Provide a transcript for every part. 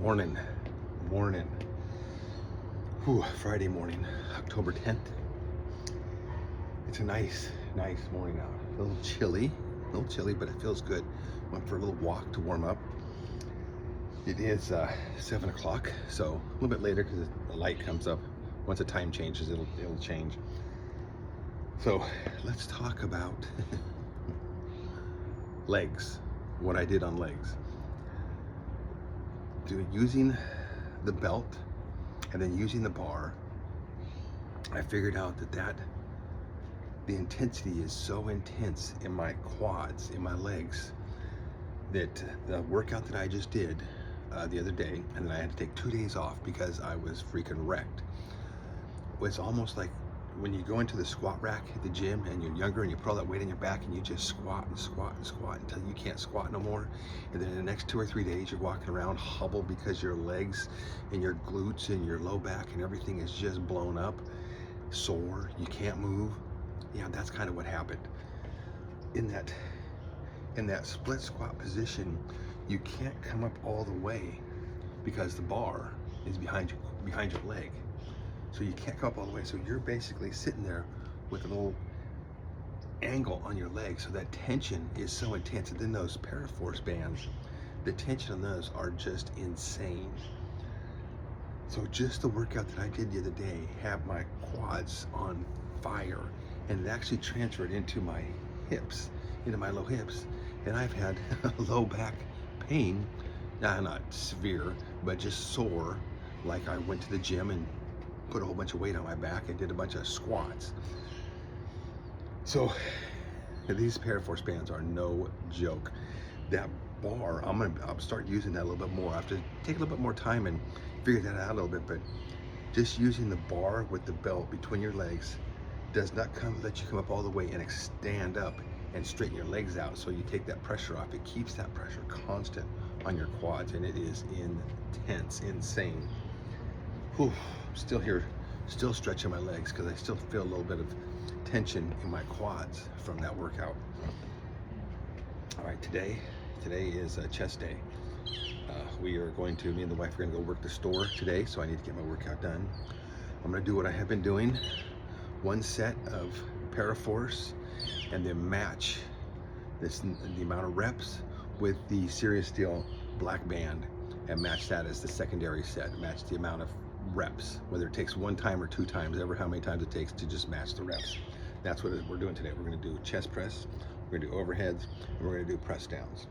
Morning. Whew, Friday morning, October 10th. It's a nice morning out. A little chilly, but it feels good. Went for a little walk to warm up. It is 7 o'clock, so a little bit later because the light comes up. Once the time changes, it'll change. So let's talk about legs. What I did on legs. Using the belt and then using the bar, I figured out that the intensity is so intense in my quads, in my legs, that the workout that I just did the other day, and then I had to take 2 days off because I was freaking wrecked. It's almost like when you go into the squat rack at the gym and you're younger and you put all that weight on your back and you just squat until you can't squat no more. And then in the next 2 or 3 days, you're walking around hobbled because your legs and your glutes and your low back and everything is just blown up, sore, you can't move. Yeah, that's kind of what happened. In that split squat position, you can't come up all the way because the bar is behind your leg. So you can't come up all the way. So you're basically sitting there with a little angle on your leg. So that tension is so intense. And then those Paraforce bands, the tension on those are just insane. So just the workout that I did the other day had my quads on fire, and it actually transferred into my hips, into my low hips. And I've had low back pain, not severe, but just sore. Like I went to the gym and put a whole bunch of weight on my back and did a bunch of squats. So these Paraforce bands are no joke. That bar, I'll start using that a little bit more. I have to take a little bit more time and figure that out a little bit, but just using the bar with the belt between your legs does not let you come up all the way and stand up and straighten your legs out, so you take that pressure off. It keeps that pressure constant on your quads, and it is intense, insane. Whew, I'm still here, still stretching my legs because I still feel a little bit of tension in my quads from that workout. All right, today is chest day. Me and the wife are going to go work the store today, so I need to get my workout done. I'm going to do what I have been doing, 1 set of Paraforce, and then match the amount of reps with the Serious Steel black band, and match that as the secondary set. Match the amount of reps, whether it takes 1 time or 2 times, ever how many times it takes to just match the reps. That's what we're doing today. We're going to do chest press, we're going to do overheads, and we're going to do press downs.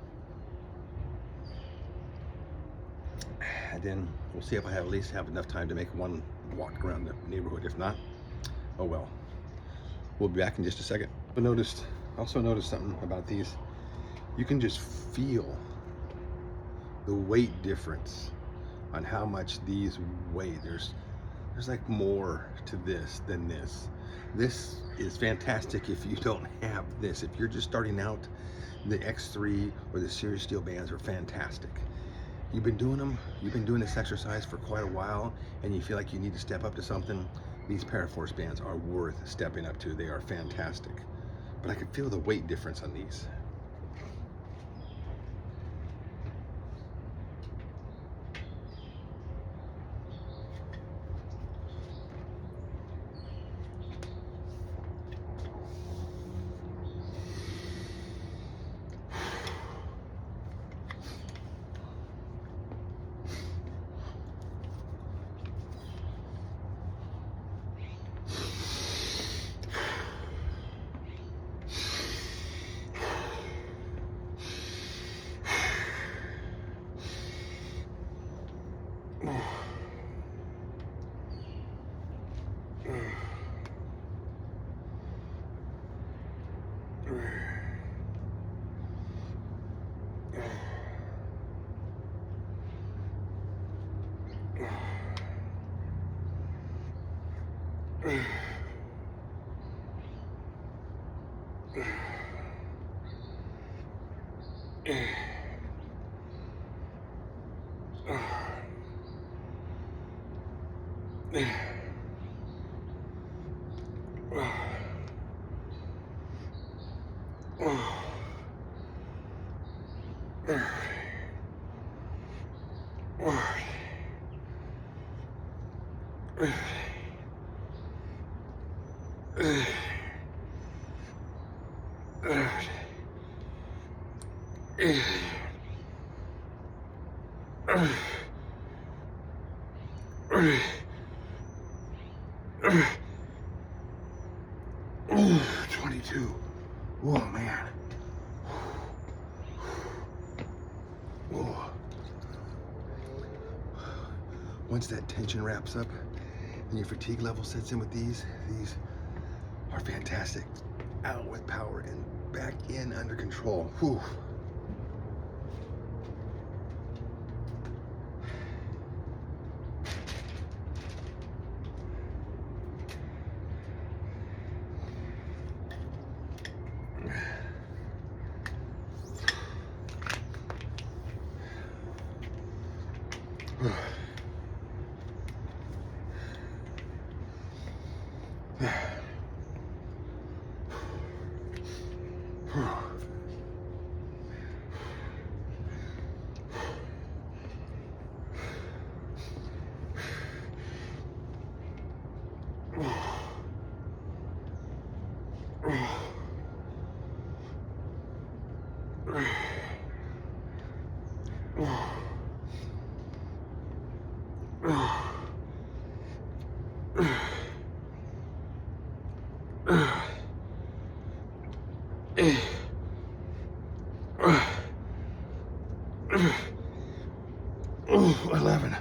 And then we'll see if I at least have enough time to make one walk around the neighborhood. If not, oh well. We'll be back in just a second. But also noticed something about these. You can just feel the weight difference on how much these weigh. There's like more to this than this. This is fantastic if you don't have this. If you're just starting out, the X3 or the Serious Steel bands are fantastic. You've been doing this exercise for quite a while, and you feel like you need to step up to something. These Paraforce bands are worth stepping up to. They are fantastic. But I can feel the weight difference on these. 22. Oh man. Oh. Once that tension wraps up and your fatigue level sets in with these are fantastic. Out with power and back in under control. Whew. Oh, 11.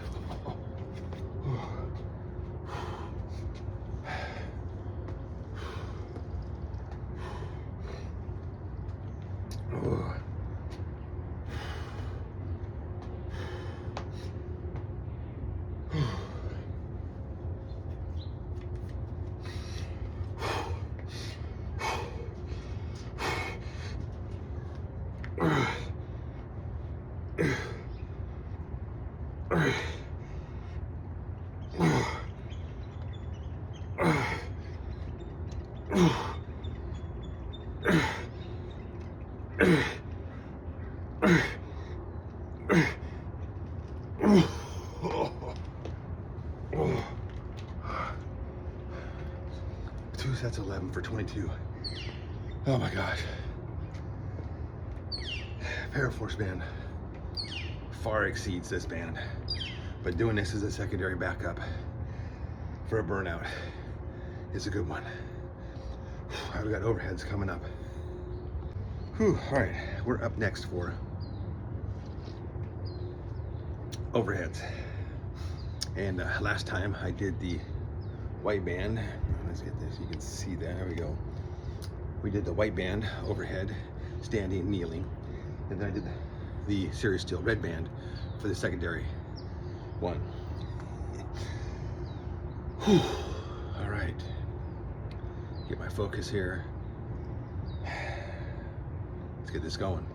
Two sets of 11 for 22. Oh my gosh. Paraforce band far exceeds this band, but doing this as a secondary backup for a burnout is a good one. I've got overheads coming up. Whew, all right, we're up next for overheads. And last time I did the white band. Let's get this, you can see that, there we go. We did the white band overhead, standing, kneeling. And then I did the serious steel red band for the secondary one. Whew. All right, get my focus here. Let's get this going.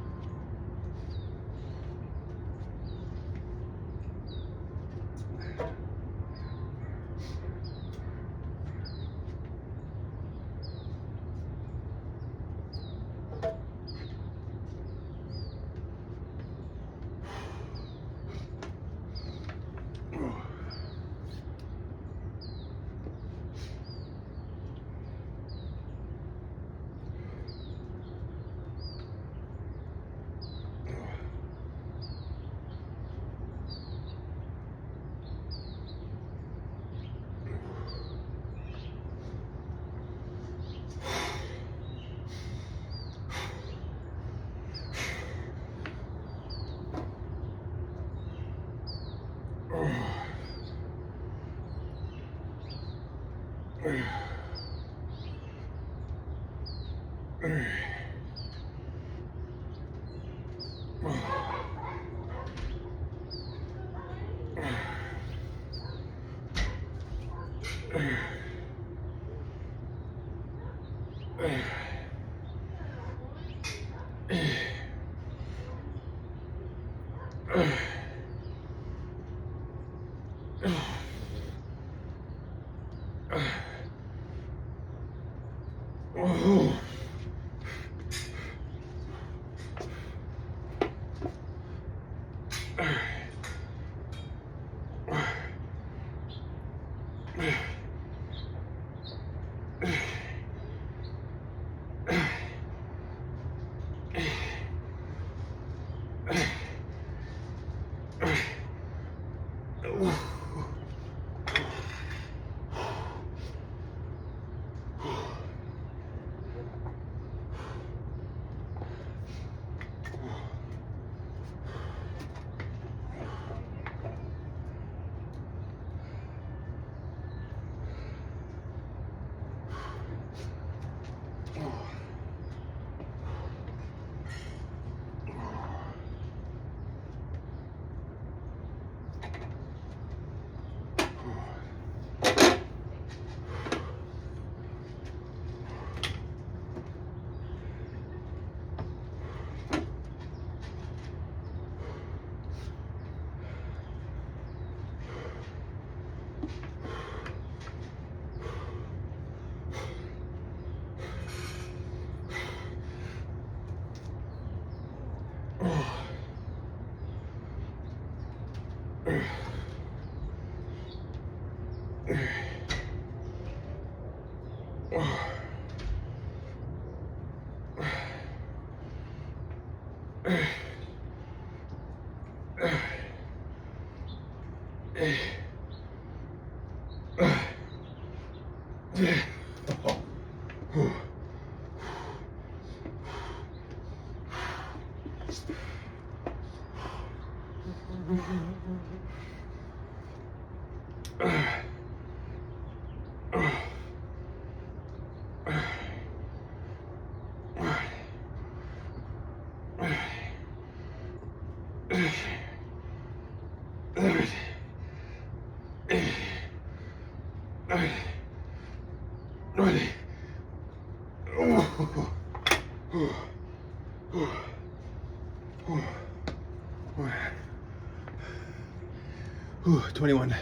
Ooh, 21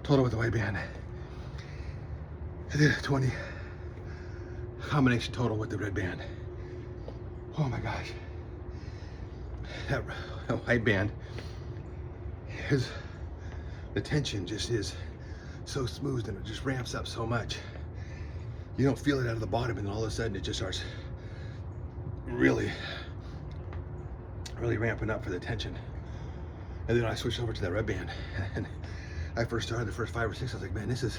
total with the white band. I did 20 combination total with the red band. Oh my gosh. That white band is, the tension just is so smooth and it just ramps up so much. You don't feel it out of the bottom, and then all of a sudden it just starts really ramping up for the tension. And then I switched over to that red band, and I first started the first 5 or 6. I was like, man, this is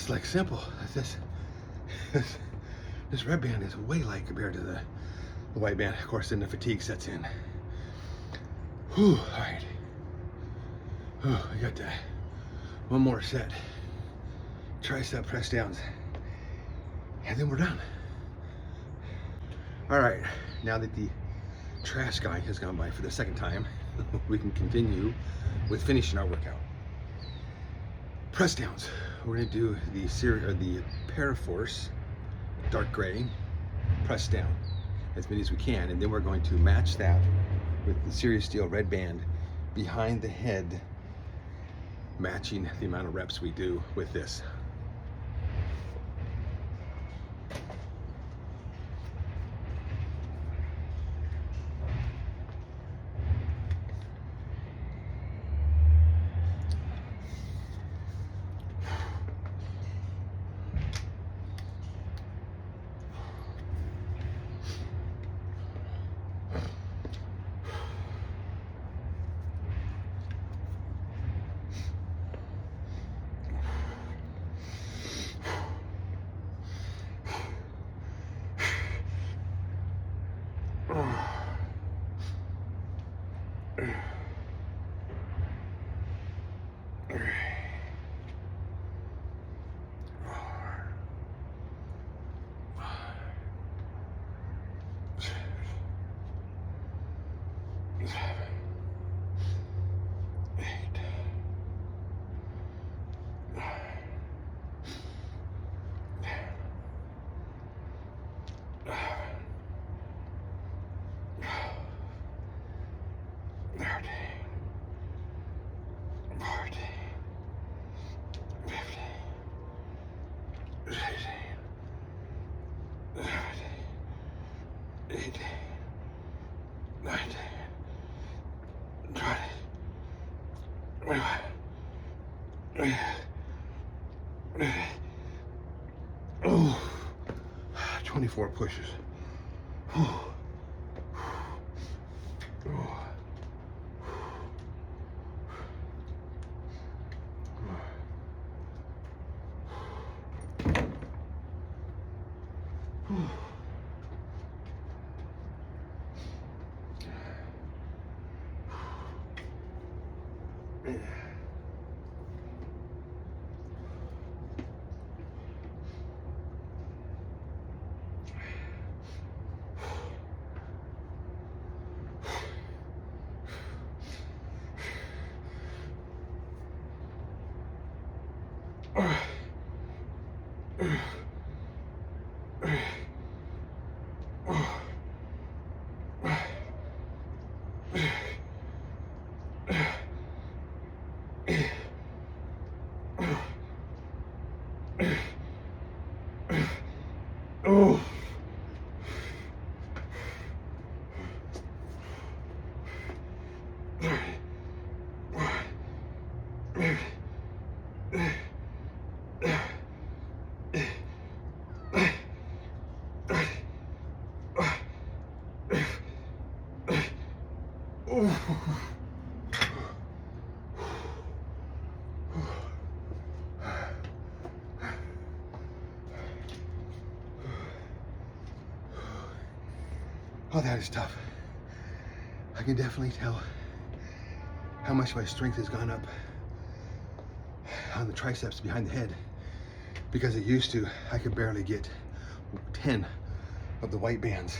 like simple. This red band is way light compared to the white band. Of course, then the fatigue sets in. Whew, all right. I got one more set. Tricep press downs, and then we're done. All right, now that the trash guy has gone by for the second time, we can continue with finishing our workout. Press downs. We're going to do the Paraforce dark gray press down as many as we can, and then we're going to match that with the Serious Steel red band behind the head, matching the amount of reps we do with this. Oh, 24 pushes. Oh. Oh, that is tough. I can definitely tell how much my strength has gone up on the triceps behind the head, because it used to, I could barely get 10 of the white bands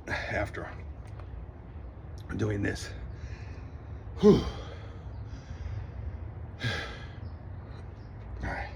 after doing this. Whew. All right.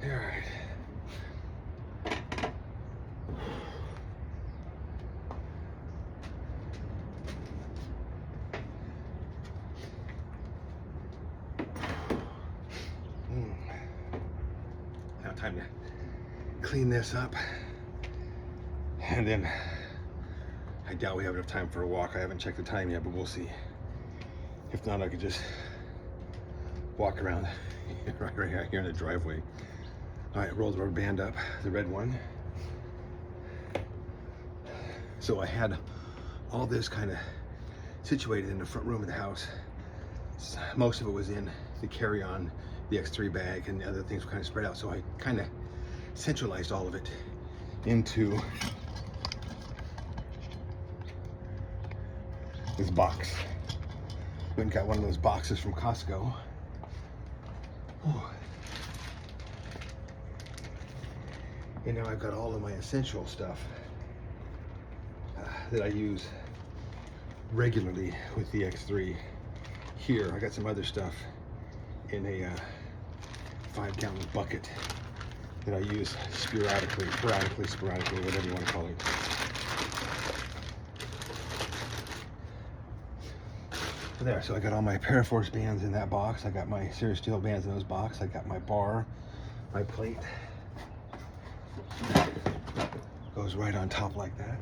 All right. Now time to clean this up, and then I doubt we have enough time for a walk. I haven't checked the time yet, but we'll see. If not, I could just walk around right here in the driveway. All right, roll the rubber band up, the red one. So I had all this kind of situated in the front room of the house. Most of it was in the carry-on, the X3 bag, and the other things were kind of spread out. So I kind of centralized all of it into this box. Went and got one of those boxes from Costco. Whew. And now I've got all of my essential stuff that I use regularly with the X3 here. I got some other stuff in a 5-gallon bucket that I use sporadically, whatever you want to call it. There, so I got all my Paraforce bands in that box. I got my Serious Steel bands in those box. I got my bar, my plate. Goes right on top like that.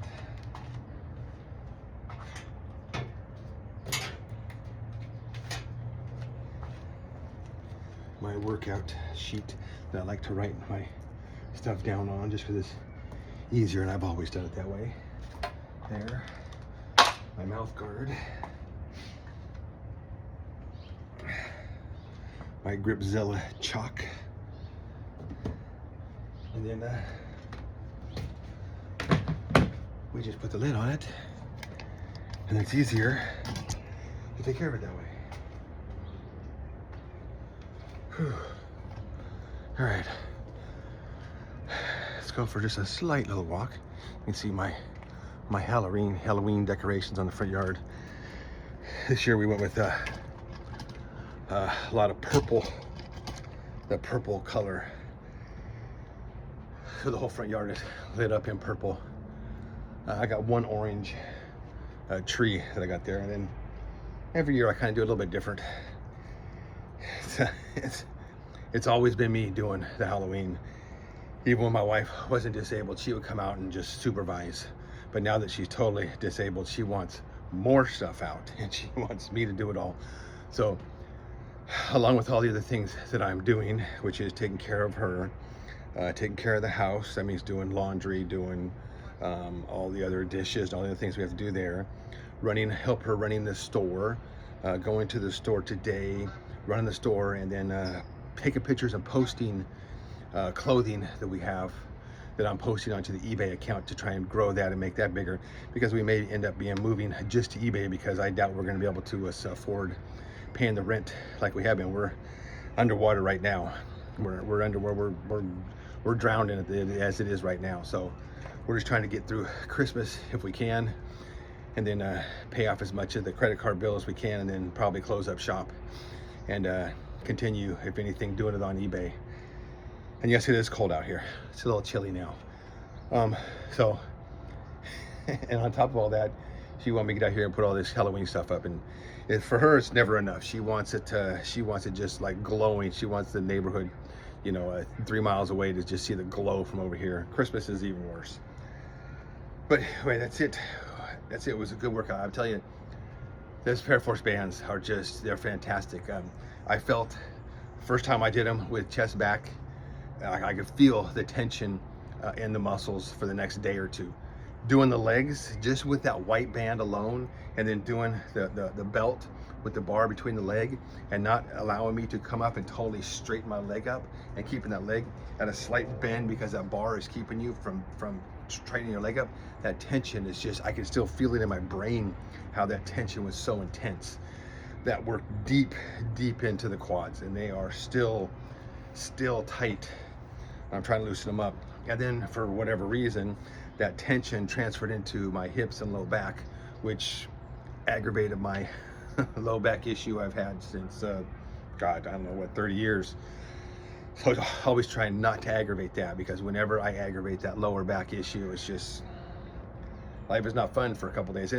My workout sheet that I like to write my stuff down on just because it's easier, and I've always done it that way. There. My mouth guard. My Gripzilla chalk. And then we just put the lid on it, and it's easier to take care of it that way. Whew. All right, let's go for just a slight little walk. You can see my Halloween decorations on the front yard. This year we went with a lot of purple, the purple color. So the whole front yard is lit up in purple. I got one orange tree that I got there, and then every year I kind of do a little bit different. It's always been me doing the Halloween. Even when my wife wasn't disabled, she would come out and just supervise. But now that she's totally disabled, she wants more stuff out, and she wants me to do it all. So along with all the other things that I'm doing, which is taking care of her, taking care of the house, that means doing laundry, doing all the other dishes, all the other things we have to do there, help her running the store, going to the store today, running the store, and then taking pictures and posting clothing that we have that I'm posting onto the eBay account to try and grow that and make that bigger, because we may end up moving just to eBay, because I doubt we're going to be able to afford paying the rent like we have been. We're underwater right now. We're drowned in it as it is right now. So we're just trying to get through Christmas if we can, and then pay off as much of the credit card bill as we can, and then probably close up shop and continue, if anything, doing it on eBay. And yes, it is cold out here. It's a little chilly now. So, and on top of all that, she wanted me to get out here and put all this Halloween stuff up, and for her, it's never enough. She wants it just like glowing. She wants the neighborhood you know, 3 miles away to just see the glow from over here. Christmas is even worse. But anyway, that's it. That's it. It was a good workout. I'll tell you, those Paraforce bands are just, they're fantastic. I felt, first time I did them with chest back, I could feel the tension in the muscles for the next day or two. Doing the legs just with that white band alone, and then doing the belt with the bar between the leg, and not allowing me to come up and totally straighten my leg up, and keeping that leg at a slight bend because that bar is keeping you from straightening your leg up. That tension is just, I can still feel it in my brain, how that tension was so intense. That worked deep into the quads, and they are still tight. I'm trying to loosen them up. And then for whatever reason, that tension transferred into my hips and low back, which aggravated my low back issue I've had since, God, I don't know what, 30 years. So I always try not to aggravate that, because whenever I aggravate that lower back issue, it's just, life is not fun for a couple days.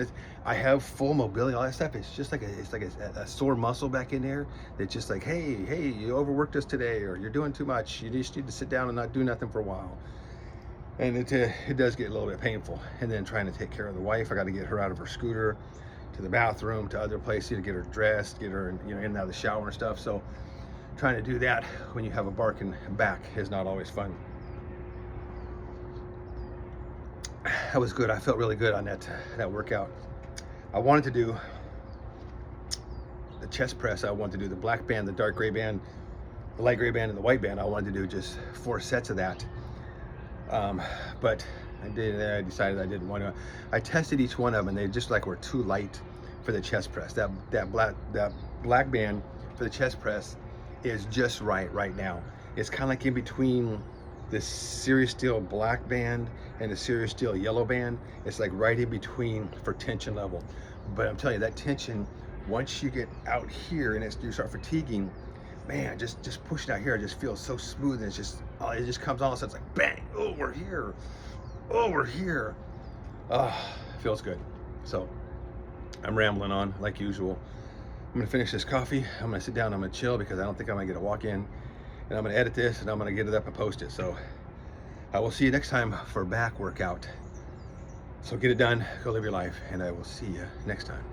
I have full mobility, all that stuff. It's just like a sore muscle back in there. That's just like, hey, you overworked us today, or you're doing too much. You just need to sit down and not do nothing for a while. And it does get a little bit painful. And then trying to take care of the wife, I got to get her out of her scooter to the bathroom, to other places, to get her dressed, get her, you know, in and out of the shower and stuff. So trying to do that when you have a barking back is not always fun. That was good. I felt really good on that workout. I wanted to do the chest press. I wanted to do the black band, the dark gray band, the light gray band, and the white band. I wanted to do just 4 sets of that. But I decided I didn't want to. I tested each one of them, and they just like were too light for the chest press. That black band for the chest press is just right now. It's kind of like in between the Serious Steel black band and the Serious Steel yellow band. It's like right in between for tension level. But I'm telling you, that tension, once you get out here and you start fatiguing, man, just pushing out here, it just feels so smooth, and it just comes on, so it's like bang, oh, we're here, feels good. So I'm rambling on like usual. I'm gonna finish this coffee, I'm gonna sit down, I'm gonna chill, because I don't think I'm gonna get a walk in, and I'm gonna edit this, and I'm gonna get it up and post it. So I will see you next time for back workout. So get it done, go live your life, and I will see you next time.